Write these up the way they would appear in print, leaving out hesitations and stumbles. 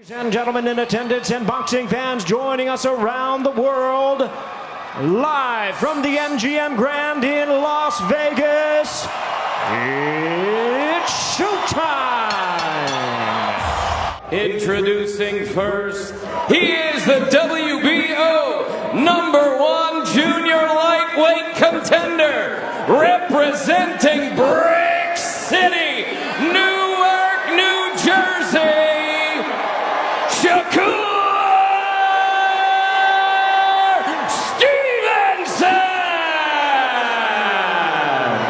Ladies and gentlemen in attendance and boxing fans joining us around the world, live from the MGM Grand in Las Vegas, it's showtime! Introducing first, he is the WBO #1 junior lightweight contender, representing Brick City, Newark, New Jersey, Shakur Stevenson!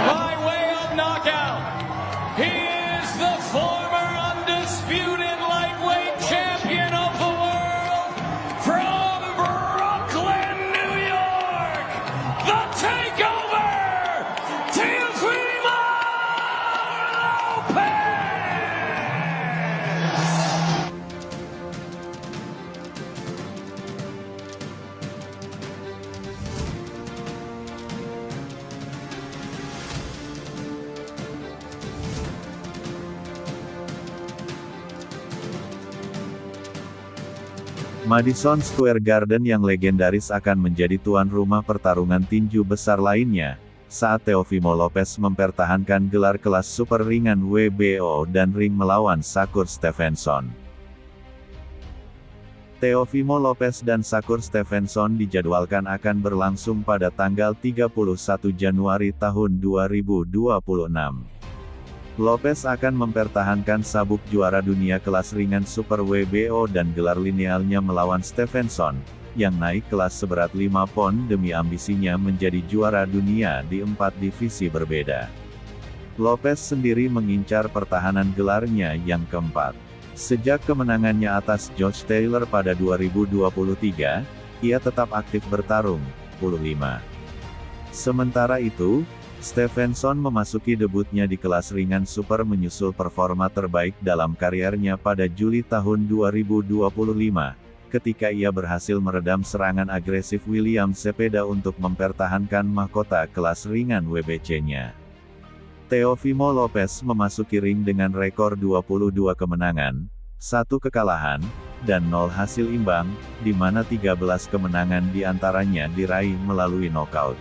By way of knockout, he is the former undisputed lightweight champion of the world from Brooklyn, New York, the Takeover, Teofimo Lopez! Madison Square Garden yang legendaris akan menjadi tuan rumah pertarungan tinju besar lainnya, saat Teofimo Lopez mempertahankan gelar kelas super ringan WBO dan ring melawan Shakur Stevenson. Teofimo Lopez dan Shakur Stevenson dijadwalkan akan berlangsung pada tanggal 31 Januari tahun 2026. Lopez akan mempertahankan sabuk juara dunia kelas ringan Super WBO dan gelar linealnya melawan Stevenson, yang naik kelas seberat 5 pon demi ambisinya menjadi juara dunia di 4 divisi berbeda. Lopez sendiri mengincar pertahanan gelarnya yang keempat. Sejak kemenangannya atas Josh Taylor pada 2023, ia tetap aktif bertarung, 5. Sementara itu, Stevenson memasuki debutnya di kelas ringan super menyusul performa terbaik dalam kariernya pada Juli tahun 2025, ketika ia berhasil meredam serangan agresif William Zepeda untuk mempertahankan mahkota kelas ringan WBC-nya. Teofimo Lopez memasuki ring dengan rekor 22 kemenangan, 1 kekalahan, dan 0 hasil imbang, di mana 13 kemenangan diantaranya diraih melalui knockout.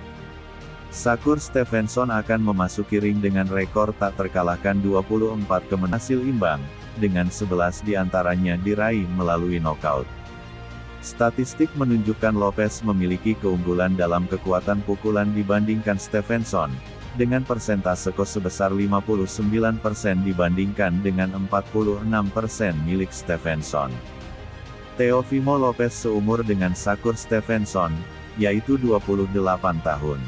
Shakur Stevenson akan memasuki ring dengan rekor tak terkalahkan 24 kemenangan hasil imbang, dengan 11 diantaranya diraih melalui knockout. Statistik menunjukkan Lopez memiliki keunggulan dalam kekuatan pukulan dibandingkan Stevenson, dengan persentase KO sebesar 59% dibandingkan dengan 46% milik Stevenson. Teofimo Lopez seumur dengan Shakur Stevenson, yaitu 28 tahun.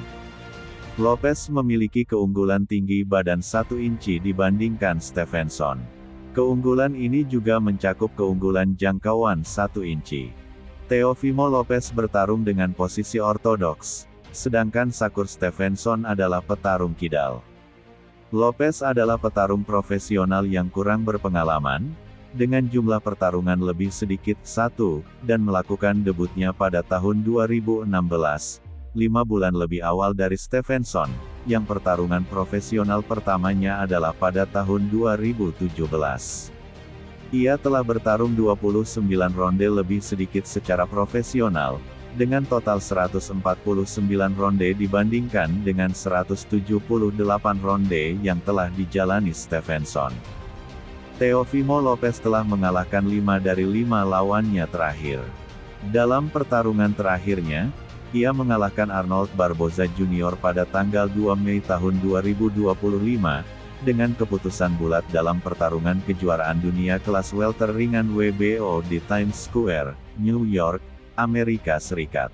Lopez memiliki keunggulan tinggi badan 1 inci dibandingkan Stevenson. Keunggulan ini juga mencakup keunggulan jangkauan 1 inci. Teofimo Lopez bertarung dengan posisi ortodoks, sedangkan Shakur Stevenson adalah petarung kidal. Lopez adalah petarung profesional yang kurang berpengalaman, dengan jumlah pertarungan lebih sedikit 1, dan melakukan debutnya pada tahun 2016. 5 bulan lebih awal dari Stevenson, yang pertarungan profesional pertamanya adalah pada tahun 2017. Ia telah bertarung 29 ronde lebih sedikit secara profesional, dengan total 149 ronde dibandingkan dengan 178 ronde yang telah dijalani Stevenson. Teofimo Lopez telah mengalahkan 5 dari 5 lawannya terakhir. Dalam pertarungan terakhirnya, ia mengalahkan Arnold Barboza Jr. pada tanggal 2 Mei tahun 2025, dengan keputusan bulat dalam pertarungan kejuaraan dunia kelas welter ringan WBO di Times Square, New York, Amerika Serikat.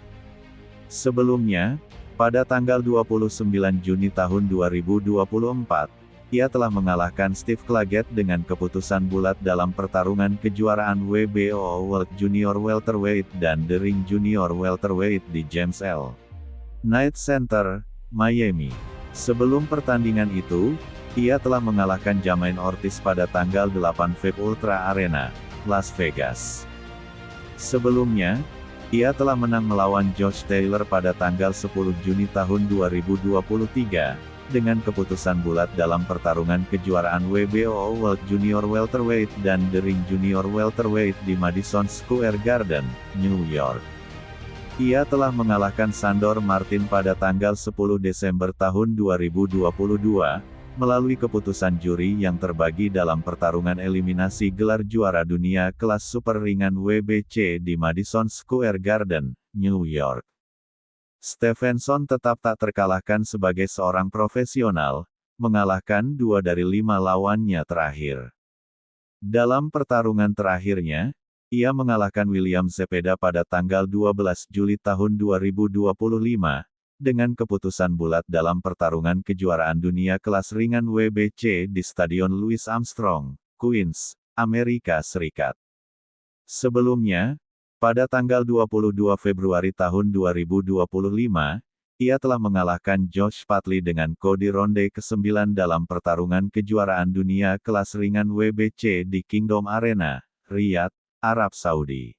Sebelumnya, pada tanggal 29 Juni tahun 2024, ia telah mengalahkan Steve Claggett dengan keputusan bulat dalam pertarungan kejuaraan WBO World Junior Welterweight dan The Ring Junior Welterweight di James L. Knight Center, Miami. Sebelum pertandingan itu, ia telah mengalahkan Jamaine Ortiz pada tanggal 8 Februari Ultra Arena, Las Vegas. Sebelumnya, ia telah menang melawan Josh Taylor pada tanggal 10 Juni tahun 2023, dengan keputusan bulat dalam pertarungan kejuaraan WBO World Junior Welterweight dan The Ring Junior Welterweight di Madison Square Garden, New York. Ia telah mengalahkan Sandor Martin pada tanggal 10 Desember tahun 2022, melalui keputusan juri yang terbagi dalam pertarungan eliminasi gelar juara dunia kelas super ringan WBC di Madison Square Garden, New York. Stevenson tetap tak terkalahkan sebagai seorang profesional, mengalahkan 2 dari 5 lawannya terakhir. Dalam pertarungan terakhirnya, ia mengalahkan William Zepeda pada tanggal 12 Juli tahun 2025, dengan keputusan bulat dalam pertarungan kejuaraan dunia kelas ringan WBC di Stadion Louis Armstrong, Queens, Amerika Serikat. Sebelumnya, pada tanggal 22 Februari tahun 2025, ia telah mengalahkan Josh Padley dengan kode ronde ke-9 dalam pertarungan kejuaraan dunia kelas ringan WBC di Kingdom Arena, Riyadh, Arab Saudi.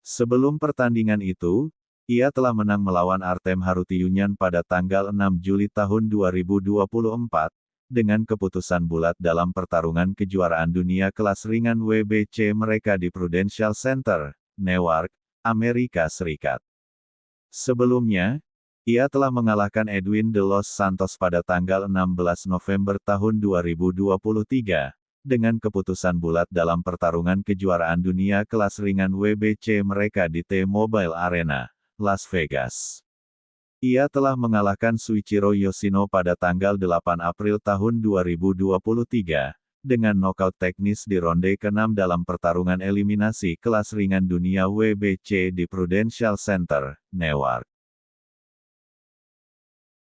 Sebelum pertandingan itu, ia telah menang melawan Artem Harutyunyan pada tanggal 6 Juli tahun 2024, dengan keputusan bulat dalam pertarungan kejuaraan dunia kelas ringan WBC mereka di Prudential Center, Newark, Amerika Serikat. Sebelumnya, ia telah mengalahkan Edwin de los Santos pada tanggal 16 November tahun 2023, dengan keputusan bulat dalam pertarungan kejuaraan dunia kelas ringan WBC mereka di T-Mobile Arena, Las Vegas. Ia telah mengalahkan Shuichiro Yoshino pada tanggal 8 April tahun 2023, dengan nokaut teknis di ronde ke-6 dalam pertarungan eliminasi kelas ringan dunia WBC di Prudential Center, Newark.